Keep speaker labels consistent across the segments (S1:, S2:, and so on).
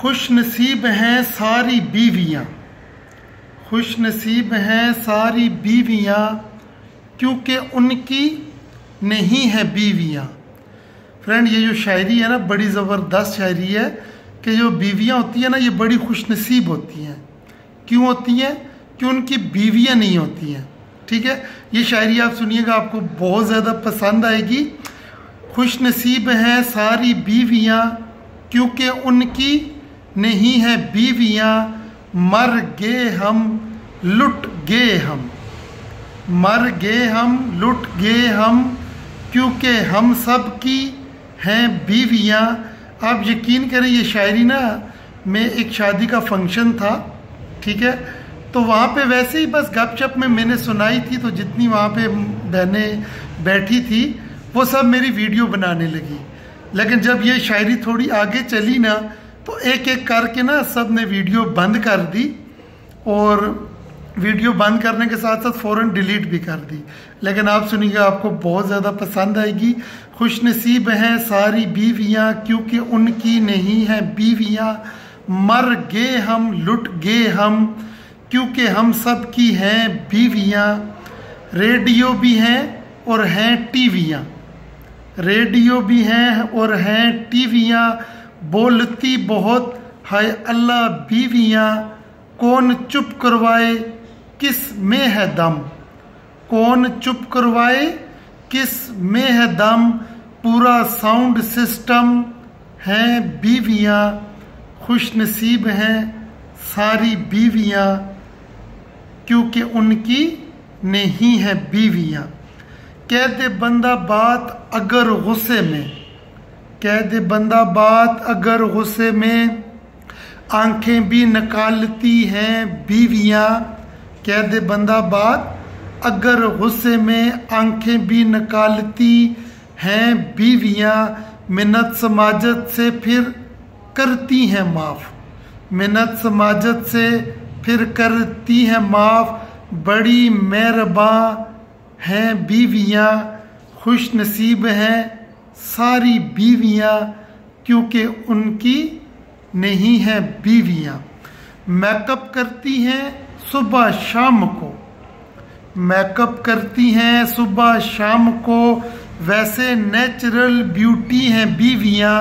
S1: खुश नसीब हैं सारी बीवियाँ, खुश नसीब हैं सारी बीवियाँ क्योंकि उनकी नहीं है बीवियाँ। फ्रेंड, ये जो शायरी है ना, बड़ी ज़बरदस्त शायरी है कि जो बीवियाँ होती हैं ना, ये बड़ी खुश नसीब होती हैं। क्यों होती हैं? कि उनकी बीवियाँ नहीं होती हैं। ठीक है, ये शायरी आप सुनिएगा, आपको बहुत ज़्यादा पसंद आएगी। खुश नसीब हैं सारी बीवियाँ क्योंकि उनकी नहीं है बीवियाँ, मर गए हम लुट गए हम, मर गए हम लुट गए हम क्योंकि हम सब की हैं बीवियाँ। आप यकीन करें, ये शायरी ना में एक शादी का फंक्शन था, ठीक है, तो वहाँ पे वैसे ही बस गपशप में मैंने सुनाई थी, तो जितनी वहाँ पे बहनें बैठी थी वो सब मेरी वीडियो बनाने लगी। लेकिन जब ये शायरी थोड़ी आगे चली ना, तो एक एक करके ना सब ने वीडियो बंद कर दी, और वीडियो बंद करने के साथ साथ फ़ौरन डिलीट भी कर दी। लेकिन आप सुनिएगा, आपको बहुत ज़्यादा पसंद आएगी। खुश नसीब हैं सारी बीवियाँ क्योंकि उनकी नहीं है बीवियाँ, मर गए हम लुट गए हम क्योंकि हम सब की हैं बीवियाँ। रेडियो भी हैं और हैं टीवियाँ, रेडियो भी हैं और हैं टीवियाँ, बोलती बहुत हाय अल्लाह बीवियाँ, कौन चुप करवाए किस में है दम, कौन चुप करवाए किस में है दम, पूरा साउंड सिस्टम हैं बीवियाँ। खुश नसीब हैं सारी बीवियाँ क्योंकि उनकी नहीं है बीवियाँ। कह दे बंदा बात अगर गुस्से में, कह दे बंदा बात अगर गुस्से में, आंखें भी निकालती हैं बीवियाँ। कह दे बंदा बात अगर गुस्से में, आंखें भी निकालती हैं बीवियाँ। मिन्नत समाजत से फिर करती हैं माफ़, मिन्नत समाजत से फिर करती हैं माफ़, बड़ी मेहरबान हैं बीवियाँ। खुश नसीब हैं सारी बीवियाँ क्योंकि उनकी नहीं है बीवियाँ। मेकअप करती हैं सुबह शाम को, मेकअप करती हैं सुबह शाम को, वैसे नेचुरल ब्यूटी हैं बीवियाँ।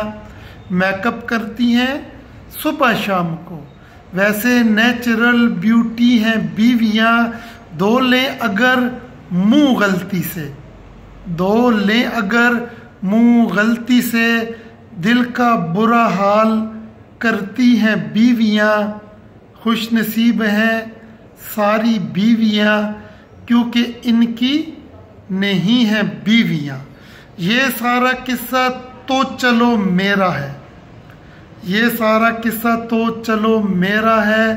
S1: मेकअप करती हैं सुबह शाम को, वैसे नेचुरल ब्यूटी हैं बीवियाँ। धो लें अगर मुंह गलती से, धो लें अगर मुंह गलती से, दिल का बुरा हाल करती हैं बीवियाँ। खुश नसीब हैं सारी बीवियाँ क्योंकि इनकी नहीं है बीवियाँ। ये सारा किस्सा तो चलो मेरा है, ये सारा किस्सा तो चलो मेरा है,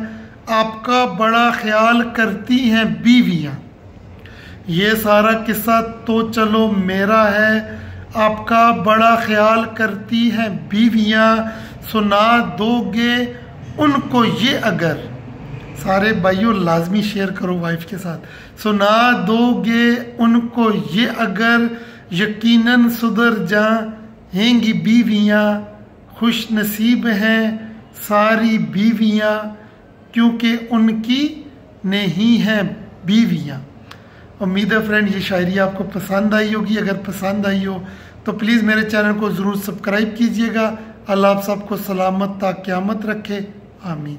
S1: आपका बड़ा ख्याल करती हैं बीवियाँ। ये सारा किस्सा तो चलो मेरा है, आपका बड़ा ख्याल करती हैं बीवियाँ। सुना दोगे उनको ये अगर, सारे भाइयों लाजमी शेयर करो वाइफ के साथ, सुना दोगे उनको ये अगर, यकीनन सुधर जाएंगी बीवियाँ। खुश नसीब हैं सारी बीवियाँ क्योंकि उनकी नहीं है बीवियाँ। उम्मीद है फ्रेंड ये शायरी आपको पसंद आई होगी। अगर पसंद आई हो तो प्लीज़ मेरे चैनल को ज़रूर सब्सक्राइब कीजिएगा। अल्लाह आप सबको सलामत ता क़यामत रखे, आमीन।